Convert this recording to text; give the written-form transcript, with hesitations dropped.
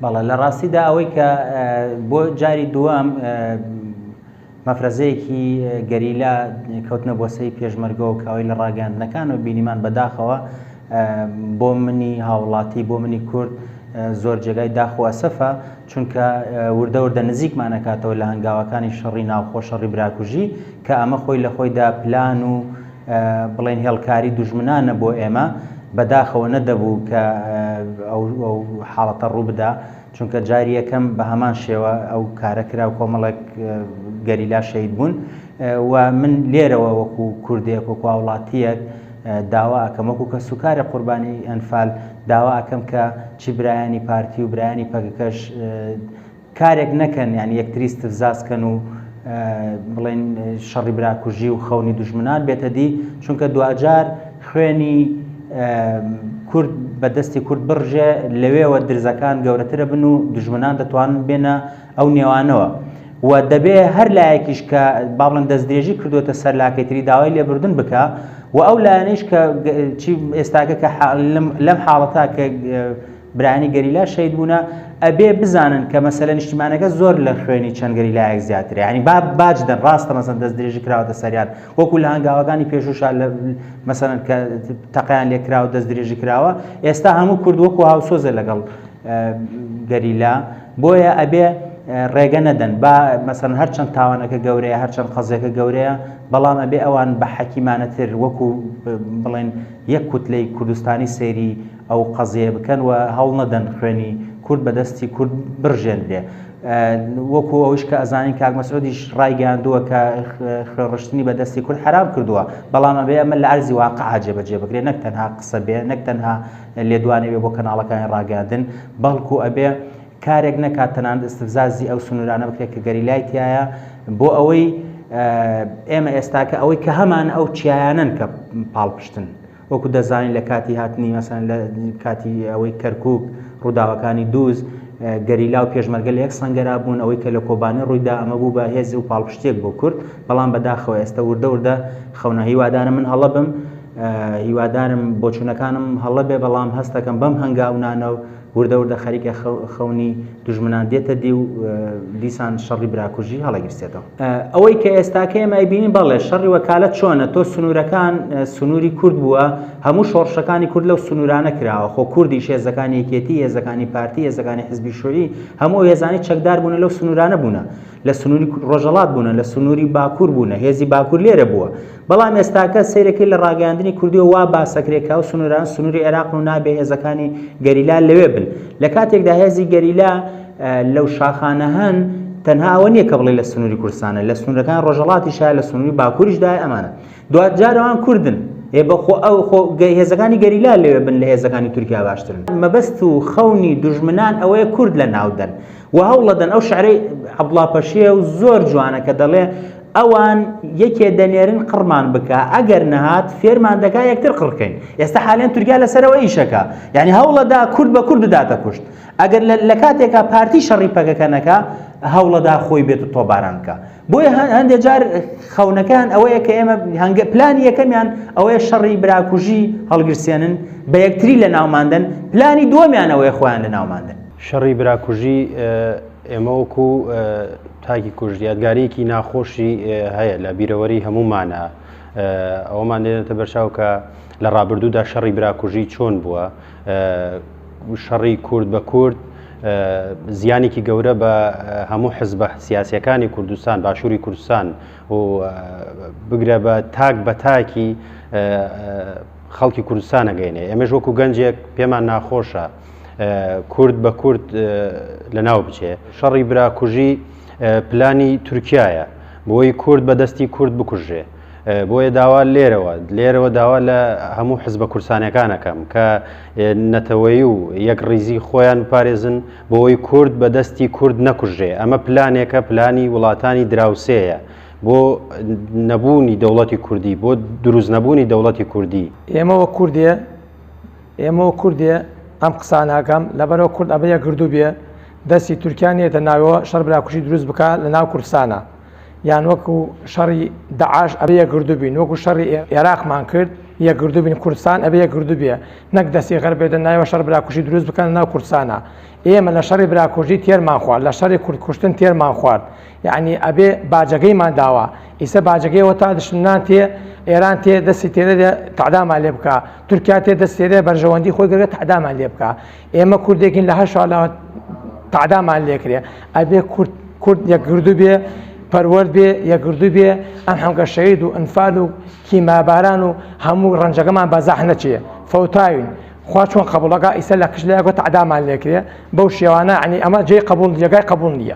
بەڵێ لە ڕاستیدا ئەوەی کە بۆ جاری دووەم مەفرەزەیەکی گەریلا کەوتنە بۆ سەی پێشمەرگە و کاوی لە ڕاگەاندنەکان و بینیمان بەداخەوە بۆ منی هاوڵاتی بۆ منی کورد زۆر جێگای داخ و ئەسەفە چونکە وردە وردە نزیکمانەکاتەوە لە هەنگاوەکانی شەڕی ناوخۆ شەڕی براکوژی کە ئەمە خۆی لە خۆیدا پلان و بڵێن هێڵکاری دوژمنانە بۆ ئێمە بەداخەوە نەدەبوو کە ئەو حاڵەتە ڕوو بدا چونکە جاری یەکەم بە هەمان شێوە ئەو کارە کرا و کۆمەڵێک گەریلا شەید بوون و من لێرەوە وەکو کوردێک وەکو وڵاتیەک داوا ئەکەم وەکو کە سوکارە قوربانی ئەنفال داوا ئەکەم کە چی برایانی پارتی و برایانی پەکەکەش کارێک نەکەن یعنی یەکتری استفزازکەن و بڵێن شەڕی براکوژی و خەونی دوژمنان بێتە دی چونکە دوجار خوێنی کورد بەدەستی کورد بڕژێ لەوێەوە درزەکان گەورەترە بن و دژمنان دەتوانن بێنە ئەو نێوانەوە و دەبێ هەر لایەکیش کە با بڵێن دەستدرێژی کردوتە سەر لاکەیتری داوای لێبوردن بکە و ئەو لایەنەیش کە چی ئێستاکە کە لەم حاڵەتا کە برانی گەریلا شەید بوونە ئەبێ بزانن کە مەسەلە نیشتیمانەکە زۆر لە خوێنی چەند گەریلایەک زیاترە یعنی باج دەن ڕاستە مەسەن دەستدرێژی کراوەتە سەریان وەکو لە هەنگاوەکانی پێشوشا لە مەسەلەن کە تەقیان لێ کراوە دەستدرێژی کراوە ئێستا هەموو کورد وەکو هاوسۆزە لەگەڵ گەریلا بۆیە ئەبێ ڕێگە نەدەن با مەسەلەن هەرچەند تاوانەکە گەورەیە هەرچەند قەزێکە گەورەیە بەڵام ئەبێ ئەوان بە حەکیمانەتر وەکو بڵێن یەک کوتلەی کوردستانی سەیری ئەو قەزیە بکەن و هەوڵ نەدەن خوێنی کورد بەدەستی کورد بڕژێنرێ وەکو ئەوش کە ئەزانین کاک مەسعودیش ڕایگەاندووە کە خوێڕشتنی بەدەستی کورد حرام کردووە بەڵام ئەبێ ئەمە لە ئەرزی واقعا جێبەجێ بکرێ نەک تەنها قسە بێ نەک تەنها لێدوانێ بێ بۆ کەناڵەکانی ڕاگەاندن بەڵکو ئەبێ کارێک نەکات تەنانەت استفزازی ئەو سنوورانە بکرێت کە گەریلای تایە بۆ ئەوەی ئێمە ئێستاکە ئەوەی کە هەمان ئەو چیایانن کە پاڵپشتن وەکو دەزانین لە کاتی هاتنی مەسەن لە کاتی ئەوەی کەرکووک ڕووداوەکانی دووز گەریلا و پێشمەرگە لە یەک سەنگەرا بوون ئەوەی کە لە کۆبانێ ڕوویدا ئەمە بوو بە هێزی و پاڵپشتێک بۆ کورد بەڵام بەداخەوە ئێستا وردە وردە خەونە هیوادارم من هەڵە بم هیوادارم بۆچوونەکانم هەڵە بێ بەڵام هەستەکەم بەم هەنگاونانە و وردە وردە خەریکە خەونی دوژمنان دێتە دی و دیسان شەڕی براکوژی هەڵەگیرسێتەوە ئەوەی کە ئێستاکە ئێمە ئەیبینین بەڵێ شەڕی وەکالەت چۆنە تۆ سنوورەکان سنووری کورد بووە هەموو شۆڕشەکانی کورد لەو سنوورانە کراوە خۆ کوردیش هێزەکانی یەکێتی هێزەکانی پارتی هێزەکانی حزبی شووعی هەموو هێزانی چەکدار بوونە لەو سنوورانە بوونە لە سنووری ڕۆژەڵات بوونە لە سنووری باکوور بوونە هێزی باکوور لێرە بووە بەڵام ئێستاکە سیرەکەی لە ڕاگەاندنی کوردیەوە وا باسەکرێکا و سنووران سنووری عێراق و نابێ هێزەکانی گەریلا لەوێ بن لە کاتێکدا هێزی گەریلا لەو شاخانە هەن تەنها ئەوە نییە کە بڵێ لە سنووری کوردستانە لە سنوورەکان ڕۆژەڵاتیشا لە سنووری باکووریشدا ئەمانە دوجار ئەوان کوردن بەخۆ ئەو هێزەکانی گەریلا لەوێ بن لە هێزەکانی تورکیا باشترن مەبەست و خەونی دوژمنان ئەوەیە کورد لە ناودەن و هەوڵەدەن ئەو شعرەی عەبدوڵڵا پەشیە و زۆر جوانە کە دەڵێ ئەوان یەکێ دەنێرن قڕمان بکە ئەگەر نەهات فێرمان دەکا یەکتر قڕکەین ئێستا حالێن تورکیا لەسەرەوە ئیشەکە یعنی هەوڵەدا کورد بە کورد بداتە کوشت ئەگەر لە کاتێکا پارتی شەڕی پەکەکەنەکە هەوڵەدا خۆی بێت و تۆبارانکە بۆیە هەندێک جار خەونەکان ئەوەیە کە ئێمە پلانی یەکەمیان ئەوەیە شەڕی براکوژی هەڵگرسێنن بە یەکتری لە ناوماندن پلانی دووەمیان ئەوەیە خۆیان لە ناوماندن شەڕی براکوژی ئێمە وەکو تاکی کوژ یادگارێکی ناخۆشی هەیە لە بیرەوەری هەمومانە ئەوەمان دێنێتە بەرچاو کە لە ڕابردوودا شەڕی براکوژی چۆن بووە شەڕی کورد بە کورد زیانێکی گەورە بە هەموو حزبە سیاسیەکانی کوردستان باشووری کوردستان و بگرە بە تاک بە تاکی خەڵکی کوردستان ئەگەینێ ئێمەش وەکو گەنجێک پێمان ناخۆشە کورد بە کورد لەناو بچێ شەڕی براکوژی پلانی تورکایە بۆی کورد بەدەستی کورد بکوژێ بۆیە داوا لێرەوە داوا لە هەموو حزبە کورسانەکانەکەم کە نەتەوەی و یەک ڕیزی خۆیان پارێزن بۆی کورد بەدەستی کورد نەکوژێ ئەمە پلانێکە پلانی وڵاتانی دراوسەیە بۆ نەبوونی دەوڵەتی کوردی بۆ دروست نەبوونی دەوڵەتی کوردی ئێمەوە کوردیە ئەم قساناکەم لەبەرەوە کورد ئەبەیە گردو بێ دەستی تورکیانێتە ناوەوە شەڕ براکوژی دروست بکە لە ناو کوردستانە یان وەکو شەڕی داعش ئەبەیە گردو بین وەکو شەڕی عێراقمان کرد یەکگردو بین کوردستان ئەبێ یەکگردو بێ نەک دەستی غەرب بێتە ناوە شەڕ براکوژی دروست بکەن ناو کوردستانە ئێمە لە شەڕی براکوژی تێرمان خوارد لە شەڕی کورد کوشتن تێرمان خوارد یعنی ئەبێ باجەکەیمان داوە ئیسە باجەکەیەوە تا دشمنان تێ ئێران تێ دەستی تێرە تعدامان لێ بکە تورکیا تێ دەست تێرە بەرژەوەندی خۆی گەرە تعدامان لێ بکە ئێمە کوردێکین لە هەر شاڵەوە تعدامان لێکرێ ئەبێ کورد یەکگردو بێ پەروەرد بێ یەکگردو بێ ئەم هەمگە شەهید و ئەنفال و کیماباران و هەموو ڕەنجەکەمان بەزاح نەچێ فەوتاوین خوا چۆن قبوڵەکە ئیسە لە کشلەیەکە تعدامان لێکرێ بەو شێوانە عنی ئەمە جێی قبول جێگای قبول نییە